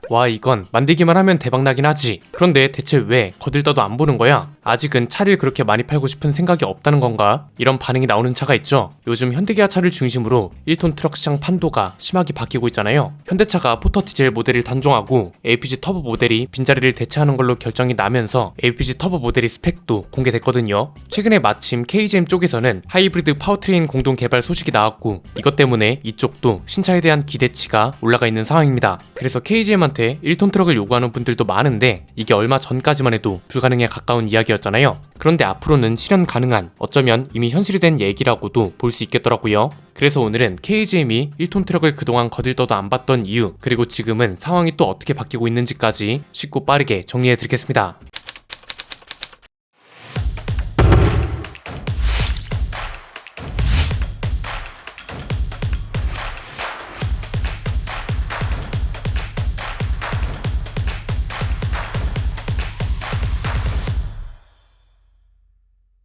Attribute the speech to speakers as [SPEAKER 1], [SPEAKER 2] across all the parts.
[SPEAKER 1] 와, 이건 만들기만 하면 대박나긴 하지. 그런데 대체 왜 거들떠도 안 보는 거야? 아직은 차를 그렇게 많이 팔고 싶은 생각이 없다는 건가? 이런 반응이 나오는 차가 있죠. 요즘 현대기아 차를 중심으로 1톤 트럭 시장 판도가 심하게 바뀌고 있잖아요. 현대차가 포터 디젤 모델을 단종하고 LPG 터보 모델이 빈자리를 대체하는 걸로 결정이 나면서 LPG 터보 모델이 스펙도 공개됐거든요. 최근에 마침 KGM 쪽에서는 하이브리드 파워트레인 공동 개발 소식이 나왔고, 이것 때문에 이쪽도 신차에 대한 기대치가 올라가 있는 상황입니다. 그래서 KGM한테 1톤 트럭을 요구하는 분들도 많은데, 이게 얼마 전까지만 해도 불가능에 가까운 이야기였잖아요. 그런데 앞으로는 실현 가능한, 어쩌면 이미 현실이 된 얘기라고도 볼 수 있겠더라고요. 그래서 오늘은 KGM이 1톤 트럭을 그동안 거들떠도 안 봤던 이유, 그리고 지금은 상황이 또 어떻게 바뀌고 있는지까지 쉽고 빠르게 정리해드리겠습니다.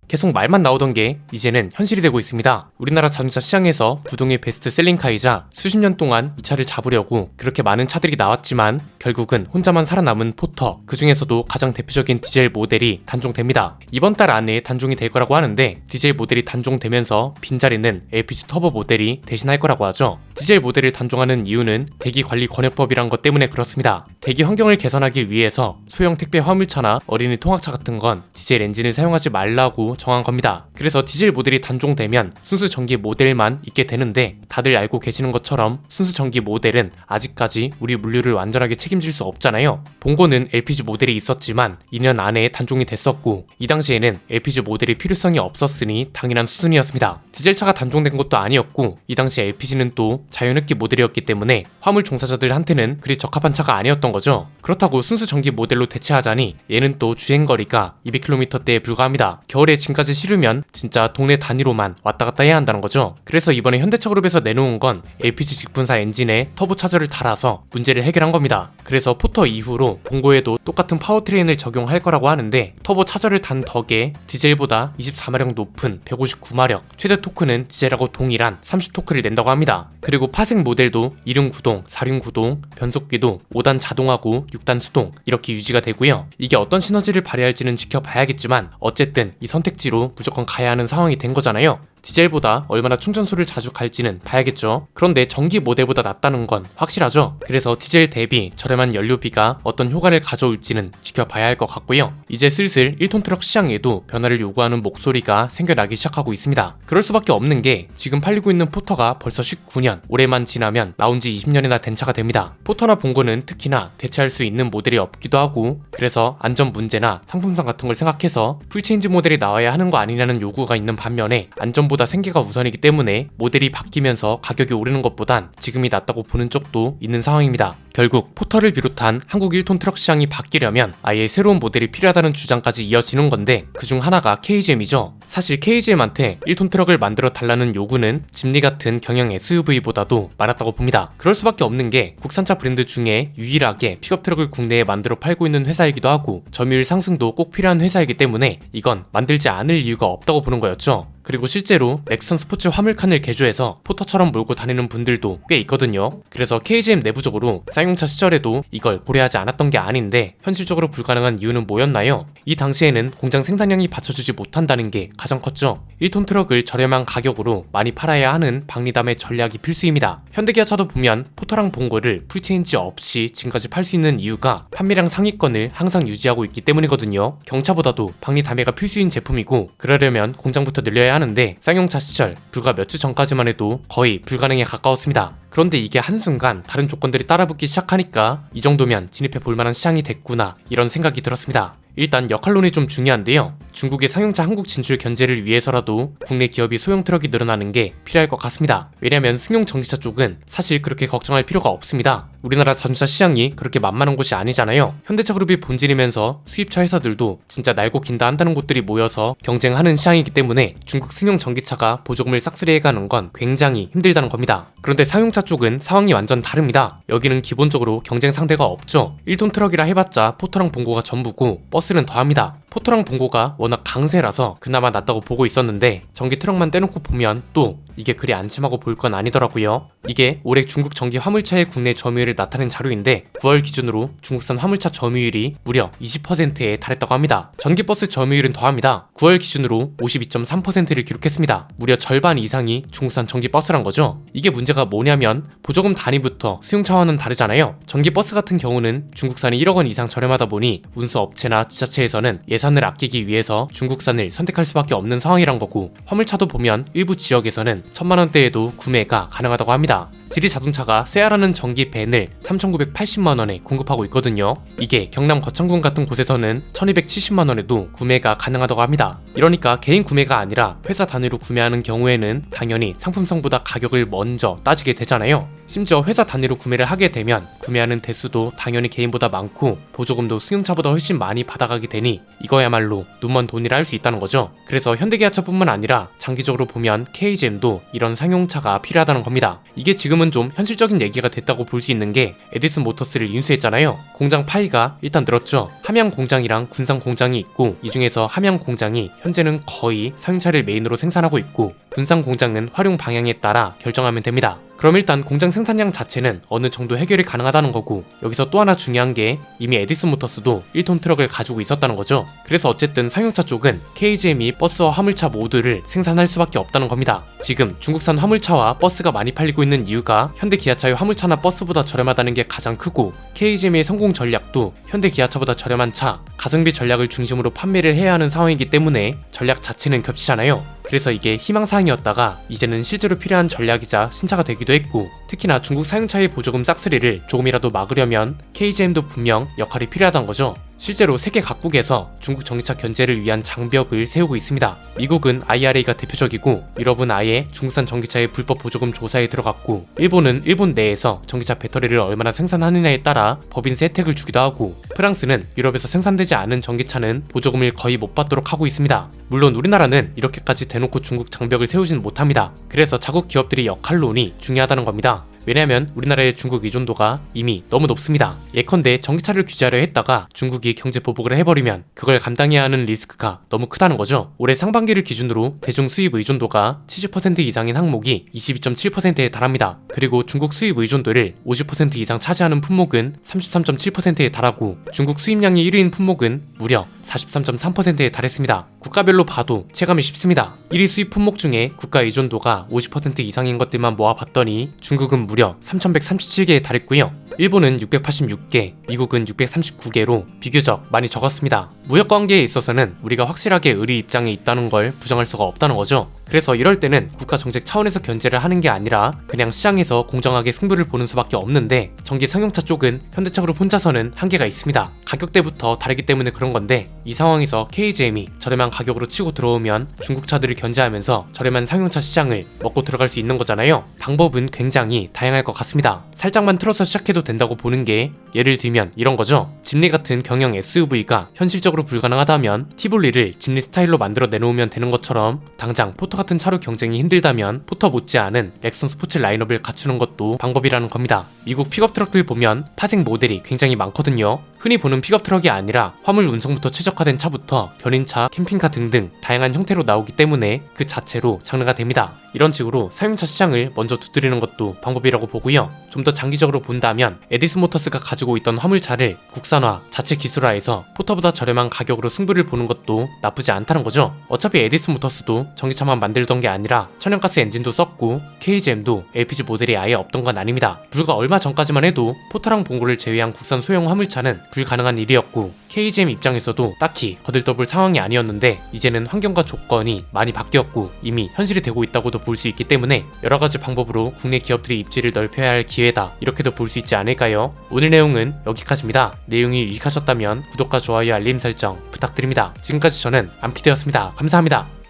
[SPEAKER 1] 계속 말만 나오던 게 이제는 현실이 되고 있습니다. 우리나라 자동차 시장에서 부동의 베스트셀링카이자 수십 년 동안 이 차를 잡으려고 그렇게 많은 차들이 나왔지만 결국은 혼자만 살아남은 포터, 그 중에서도 가장 대표적인 디젤 모델이 단종됩니다. 이번 달 안에 단종이 될 거라고 하는데, 디젤 모델이 단종되면서 빈자리는 LPG 터보 모델이 대신할 거라고 하죠. 디젤 모델을 단종하는 이유는 대기관리권역법이란 것 때문에 그렇습니다. 대기 환경을 개선하기 위해서 소형 택배 화물차나 어린이 통학차 같은 건 디젤 엔진을 사용하지 말라고 정한 겁니다. 그래서 디젤 모델이 단종되면 순수 전기 모델만 있게 되는데, 다들 알고 계시는 것처럼 순수 전기 모델은 아직까지 우리 물류를 완전하게 책임질 수 없잖아요. 본고는 LPG 모델이 있었지만 2년 안에 단종이 됐었고, 이 당시에는 LPG 모델이 필요성이 없었으니 당연한 수순이었습니다. 디젤차가 단종된 것도 아니었고, 이 당시 LPG는 또 자연흡기 모델이었기 때문에 화물 종사자들한테는 그리 적합한 차가 아니었던 거죠. 그렇다고 순수 전기 모델로 대체하자니 얘는 또 주행거리가 200km대에 불과합니다. 겨울에 짐까지 실으면 진짜 동네 단위로만 왔다 갔다 해야 한다는 거죠. 그래서 이번에 현대차그룹에서 내놓은 건 LPG 직분사 엔진에 터보 차저를 달아서 문제를 해결한 겁니다. 그래서 포터 이후로 본고에도 똑같은 파워트레인을 적용할 거라고 하는데, 터보 차저를 단 덕에 디젤보다 24마력 높은 159마력, 최대 토크는 디젤하고 동일한 30토크를 낸다고 합니다. 그리고 파생 모델도 2륜 구동, 4륜 구동, 변속기도 5단 자동하고 6단 수동 이렇게 유지가 되고요. 이게 어떤 시너지를 발휘할지는 지켜봐야겠지만 어쨌든 이 선택지로 무조건 가야 하는 상황이 된 거잖아요. 디젤보다 얼마나 충전소를 자주 갈지는 봐야겠죠. 그런데 전기 모델보다 낫다는 건 확실하죠. 그래서 디젤 대비 저렴한 연료비가 어떤 효과를 가져올지는 지켜봐야 할 것 같고요. 이제 슬슬 1톤 트럭 시장에도 변화를 요구하는 목소리가 생겨나기 시작하고 있습니다. 그럴 수밖에 없는 게, 지금 팔리고 있는 포터가 벌써 19년, 올해만 지나면 나온 지 20년이나 된 차가 됩니다. 포터나 본고는 특히나 대체할 수 있는 모델이 없기도 하고, 그래서 안전 문제나 상품성 같은 걸 생각해서 풀체인지 모델이 나와야 하는 거 아니냐는 요구가 있는 반면에, 안전보다 생계가 우선이기 때문에 모델이 바뀌면서 가격이 오르는 것보단 지금이 낫다고 보는 쪽도 있는 상황입니다. 결국 포터를 비롯한 한국 1톤 트럭 시장이 바뀌려면 아예 새로운 모델이 필요하다는 주장까지 이어지는 건데, 그중 하나가 KGM이죠. 사실 KGM한테 1톤 트럭을 만들어 달라는 요구는 짐리 같은 경영 SUV보다도 많았다고 봅니다. 그럴 수밖에 없는 게, 국산차 브랜드 중에 유일하게 픽업 트럭을 국내에 만들어 팔고 있는 회사이기도 하고, 점유율 상승도 꼭 필요한 회사이기 때문에 이건 만들지 않을 이유가 없다고 보는 거였죠. 그리고 실제로 넥선 스포츠 화물칸을 개조해서 포터처럼 몰고 다니는 분들도 꽤 있거든요. 그래서 KGM 내부적으로 쌍용차 시절에도 이걸 고려하지 않았던 게 아닌데, 현실적으로 불가능한 이유는 뭐였나요? 이 당시에는 공장 생산량이 받쳐주지 못한다는 게 가장 컸죠. 1톤 트럭을 저렴한 가격으로 많이 팔아야 하는 박리담의 전략이 필수입니다. 현대기아차도 보면 포터랑 본고를 풀체인지 없이 지금까지 팔 수 있는 이유가 판매량 상위권을 항상 유지하고 있기 때문이거든요. 경차보다도 박리담회가 필수인 제품이고, 그러려면 공장부터 늘려야 하는데, 쌍용차 시절 불과 몇 주 전까지만 해도 거의 불가능에 가까웠습니다. 그런데 이게 한순간 다른 조건들이 따라붙기 시작하니까 이 정도면 진입해 볼만한 시장이 됐구나, 이런 생각이 들었습니다. 일단 역할론이 좀 중요한데요. 중국의 상용차 한국 진출 견제를 위해서라도 국내 기업이 소형 트럭이 늘어나는 게 필요할 것 같습니다. 왜냐면 승용 전기차 쪽은 사실 그렇게 걱정할 필요가 없습니다. 우리나라 자동차 시장이 그렇게 만만한 곳이 아니잖아요. 현대차 그룹이 본질이면서 수입차 회사들도 진짜 날고 긴다 한다는 곳들이 모여서 경쟁하는 시장이기 때문에 중국 승용 전기차가 보조금을 싹쓸이해가는 건 굉장히 힘들다는 겁니다. 그런데 상용차 쪽은 상황이 완전 다릅니다. 여기는 기본적으로 경쟁 상대가 없죠. 1톤 트럭이라 해봤자 포터랑 본고가 전부고, 버스는 더합니다. 포터랑 봉고가 워낙 강세라서 그나마 낫다고 보고 있었는데 전기 트럭만 떼놓고 보면 또 이게 그리 안심하고 볼 건 아니더라고요. 이게 올해 중국 전기 화물차의 국내 점유율을 나타낸 자료인데 9월 기준으로 중국산 화물차 점유율이 무려 20%에 달했다고 합니다. 전기버스 점유율은 더합니다. 9월 기준으로 52.3%를 기록했습니다. 무려 절반 이상이 중국산 전기버스란 거죠. 이게 문제가 뭐냐면 보조금 단위부터 수용차와는 다르잖아요. 전기버스 같은 경우는 중국산이 1억 원 이상 저렴하다 보니 운수업체나 지자체에서는 예산을 아끼기 위해서 중국산을 선택할 수밖에 없는 상황이란 거고, 화물차도 보면 일부 지역에서는 1000만 원대에도 구매가 가능하다고 합니다. 지리 자동차가 세아라는 전기 밴을 3,980만 원에 공급하고 있거든요. 이게 경남 거창군 같은 곳에서는 1,270만 원에도 구매가 가능하다고 합니다. 이러니까 개인 구매가 아니라 회사 단위로 구매하는 경우에는 당연히 상품성보다 가격을 먼저 따지게 되잖아요. 심지어 회사 단위로 구매를 하게 되면 구매하는 대수도 당연히 개인보다 많고 보조금도 승용차보다 훨씬 많이 받아가게 되니 이거야말로 눈먼 돈이라 할 수 있다는 거죠. 그래서 현대기아차뿐만 아니라 장기적으로 보면 KGM도 이런 상용차가 필요하다는 겁니다. 이게 지금은 좀 현실적인 얘기가 됐다고 볼 수 있는 게 에디슨 모터스를 인수했잖아요. 공장 파이가 일단 늘었죠. 함양 공장이랑 군산 공장이 있고, 이 중에서 함양 공장이 현재는 거의 상용차를 메인으로 생산하고 있고 군산 공장은 활용 방향에 따라 결정하면 됩니다. 그럼 일단 공장 생산량 자체는 어느 정도 해결이 가능하다는 거고, 여기서 또 하나 중요한 게 이미 에디슨 모터스도 1톤 트럭을 가지고 있었다는 거죠. 그래서 어쨌든 상용차 쪽은 KGM이 버스와 화물차 모두를 생산할 수밖에 없다는 겁니다. 지금 중국산 화물차와 버스가 많이 팔리고 있는 이유가 현대기아차의 화물차나 버스보다 저렴하다는 게 가장 크고, KGM의 성공 전략도 현대기아차보다 저렴한 차, 가성비 전략을 중심으로 판매를 해야 하는 상황이기 때문에 전략 자체는 겹치잖아요. 그래서 이게 희망사항이었다가 이제는 실제로 필요한 전략이자 신차가 되기도 했고, 특히나 중국 사용차의 보조금 싹쓸이를 조금이라도 막으려면 KGM도 분명 역할이 필요하단 거죠. 실제로 세계 각국에서 중국 전기차 견제를 위한 장벽을 세우고 있습니다. 미국은 IRA가 대표적이고, 유럽은 아예 중국산 전기차의 불법 보조금 조사에 들어갔고, 일본은 일본 내에서 전기차 배터리를 얼마나 생산하느냐에 따라 법인세 혜택을 주기도 하고, 프랑스는 유럽에서 생산되지 않은 전기차는 보조금을 거의 못 받도록 하고 있습니다. 물론 우리나라는 이렇게까지 대놓고 중국 장벽을 세우진 못합니다. 그래서 자국 기업들의 역할론이 중요하다는 겁니다. 왜냐면 우리나라의 중국 의존도가 이미 너무 높습니다. 예컨대 전기차를 규제하려 했다가 중국이 경제 보복을 해버리면 그걸 감당해야 하는 리스크가 너무 크다는 거죠. 올해 상반기를 기준으로 대중 수입 의존도가 70% 이상인 항목이 22.7%에 달합니다. 그리고 중국 수입 의존도를 50% 이상 차지하는 품목은 33.7%에 달하고, 중국 수입량이 1위인 품목은 무려 43.3%에 달했습니다. 국가별로 봐도 체감이 쉽습니다. 1위 수입 품목 중에 국가 의존도가 50% 이상인 것들만 모아봤더니 중국은 무려 3,137개에 달했고요. 일본은 686개, 미국은 639개로 비교적 많이 적었습니다. 무역 관계에 있어서는 우리가 확실하게 의리 입장에 있다는 걸 부정할 수가 없다는 거죠. 그래서 이럴 때는 국가 정책 차원에서 견제를 하는 게 아니라 그냥 시장에서 공정하게 승부를 보는 수밖에 없는데, 전기 상용차 쪽은 현대차그룹 혼자서는 한계가 있습니다. 가격대부터 다르기 때문에 그런 건데, 이 상황에서 KGM이 저렴한 가격으로 치고 들어오면 중국 차들을 견제하면서 저렴한 상용차 시장을 먹고 들어갈 수 있는 거잖아요. 방법은 굉장히 다양할 것 같습니다. 살짝만 틀어서 시작해도 된다고 보는 게, 예를 들면 이런 거죠. 짐리 같은 경영 SUV가 현실적으로 불가능하다면 티볼리를 짐리 스타일로 만들어 내놓으면 되는 것처럼, 당장 포터 같은 차로 경쟁이 힘들다면 포터 못지않은 렉선 스포츠 라인업을 갖추는 것도 방법이라는 겁니다. 미국 픽업 트럭들 보면 파생 모델이 굉장히 많거든요. 흔히 보는 픽업 트럭이 아니라 화물 운송부터 최적화된 차부터 견인차, 캠핑카 등등 다양한 형태로 나오기 때문에 그 자체로 장르가 됩니다. 이런 식으로 사용차 시장을 먼저 두드리는 것도 방법이라고 보고요. 좀 더 장기적으로 본다면 에디슨 모터스가 가지고 있던 화물차를 국산화, 자체 기술화해서 포터보다 저렴한 가격으로 승부를 보는 것도 나쁘지 않다는 거죠. 어차피 에디슨 모터스도 전기차만 만들던 게 아니라 천연가스 엔진도 썼고 KGM도 LPG 모델이 아예 없던 건 아닙니다. 불과 얼마 전까지만 해도 포터랑 봉고를 제외한 국산 소형 화물차는 불가능한 일이었고, KGM 입장에서도 딱히 거들떠볼 상황이 아니었는데 이제는 환경과 조건이 많이 바뀌었고 이미 현실이 되고 있다고도 볼 수 있기 때문에 여러가지 방법으로 국내 기업들이 입지를 넓혀야 할 기회다, 이렇게도 볼 수 있지 않을까요? 오늘 내용은 여기까지입니다. 내용이 유익하셨다면 구독과 좋아요, 알림 설정 부탁드립니다. 지금까지 저는 안피디였습니다. 감사합니다.